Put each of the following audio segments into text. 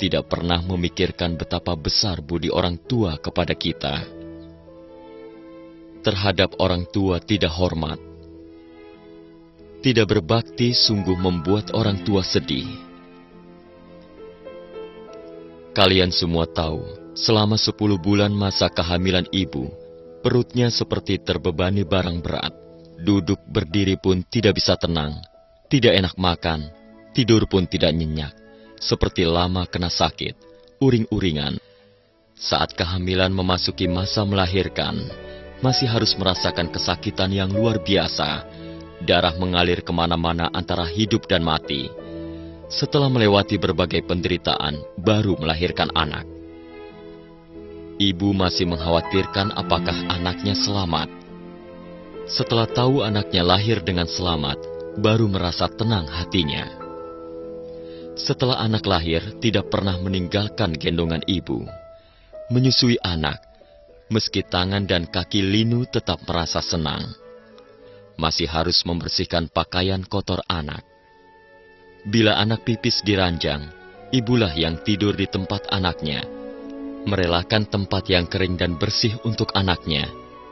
tidak pernah memikirkan betapa besar budi orang tua kepada kita. Terhadap orang tua tidak hormat. Tidak berbakti sungguh membuat orang tua sedih. Kalian semua tahu, selama 10 bulan masa kehamilan ibu, perutnya seperti terbebani barang berat. Duduk berdiri pun tidak bisa tenang, tidak enak makan, tidur pun tidak nyenyak, seperti lama kena sakit, uring-uringan. Saat kehamilan memasuki masa melahirkan, masih harus merasakan kesakitan yang luar biasa. Darah mengalir kemana-mana antara hidup dan mati. Setelah melewati berbagai penderitaan, baru melahirkan anak. Ibu masih mengkhawatirkan apakah anaknya selamat. Setelah tahu anaknya lahir dengan selamat, baru merasa tenang hatinya. Setelah anak lahir, tidak pernah meninggalkan gendongan ibu. Menyusui anak, meski tangan dan kaki linu tetap merasa senang. Masih harus membersihkan pakaian kotor anak. Bila anak pipis di ranjang, ibulah yang tidur di tempat anaknya. Merelakan tempat yang kering dan bersih untuk anaknya.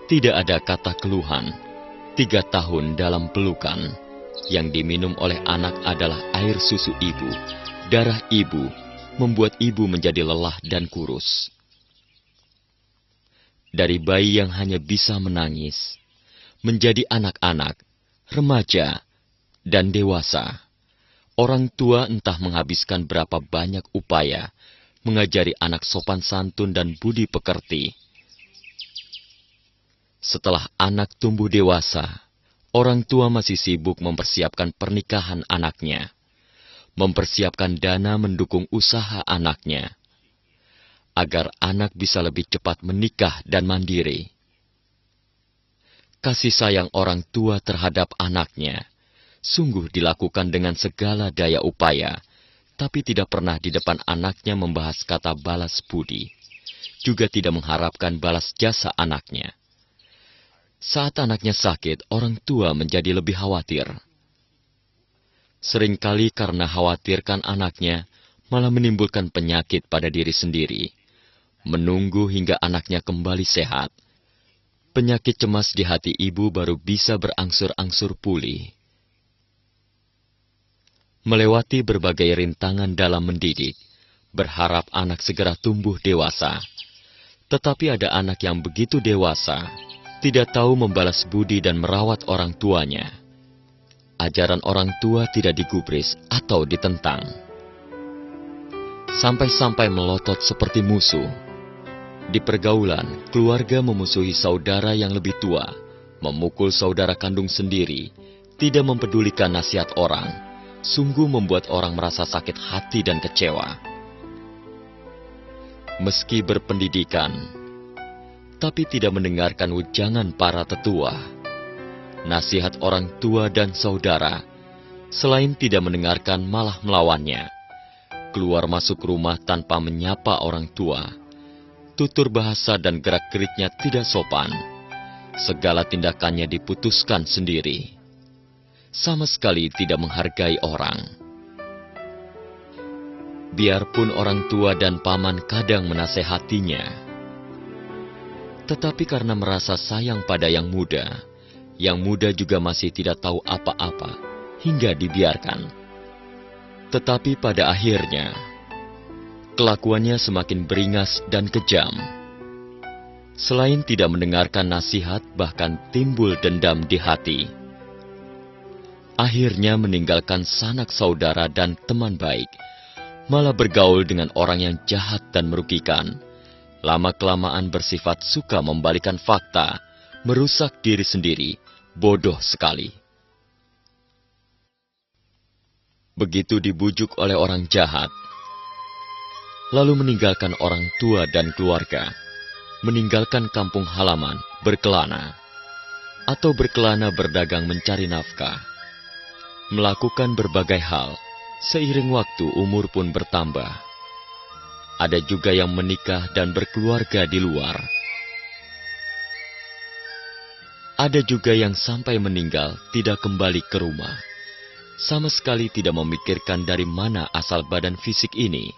Tidak ada kata keluhan. 3 tahun dalam pelukan. Yang diminum oleh anak adalah air susu ibu. Darah ibu membuat ibu menjadi lelah dan kurus. Dari bayi yang hanya bisa menangis, menjadi anak-anak, remaja, dan dewasa. Orang tua entah menghabiskan berapa banyak upaya mengajari anak sopan santun dan budi pekerti. Setelah anak tumbuh dewasa, orang tua masih sibuk mempersiapkan pernikahan anaknya, mempersiapkan dana mendukung usaha anaknya, agar anak bisa lebih cepat menikah dan mandiri. Kasih sayang orang tua terhadap anaknya sungguh dilakukan dengan segala daya upaya, tapi tidak pernah di depan anaknya membahas kata balas budi, juga tidak mengharapkan balas jasa anaknya. Saat anaknya sakit, orang tua menjadi lebih khawatir. Seringkali karena khawatirkan anaknya, malah menimbulkan penyakit pada diri sendiri. Menunggu hingga anaknya kembali sehat. Penyakit cemas di hati ibu baru bisa berangsur-angsur pulih. Melewati berbagai rintangan dalam mendidik, berharap anak segera tumbuh dewasa. Tetapi ada anak yang begitu dewasa, tidak tahu membalas budi dan merawat orang tuanya. Ajaran orang tua tidak digubris atau ditentang. Sampai-sampai melotot seperti musuh. Di pergaulan, keluarga memusuhi saudara yang lebih tua, memukul saudara kandung sendiri, tidak mempedulikan nasihat orang. Sungguh membuat orang merasa sakit hati dan kecewa. Meski berpendidikan, tapi tidak mendengarkan wejangan para tetua. Nasihat orang tua dan saudara, selain tidak mendengarkan malah melawannya. Keluar masuk rumah tanpa menyapa orang tua. Tutur bahasa dan gerak-geriknya tidak sopan. Segala tindakannya diputuskan sendiri. Sama sekali tidak menghargai orang. Biarpun orang tua dan paman kadang menasehatinya, tetapi karena merasa sayang pada yang muda juga masih tidak tahu apa-apa, hingga dibiarkan. Tetapi pada akhirnya, kelakuannya semakin beringas dan kejam. Selain tidak mendengarkan nasihat, bahkan timbul dendam di hati. Akhirnya meninggalkan sanak saudara dan teman baik, malah bergaul dengan orang yang jahat dan merugikan. Lama-kelamaan bersifat suka membalikan fakta, merusak diri sendiri, bodoh sekali. Begitu dibujuk oleh orang jahat, lalu meninggalkan orang tua dan keluarga, meninggalkan kampung halaman, berkelana, atau berkelana berdagang mencari nafkah. Melakukan berbagai hal, seiring waktu umur pun bertambah. Ada juga yang menikah dan berkeluarga di luar. Ada juga yang sampai meninggal tidak kembali ke rumah. Sama sekali tidak memikirkan dari mana asal badan fisik ini.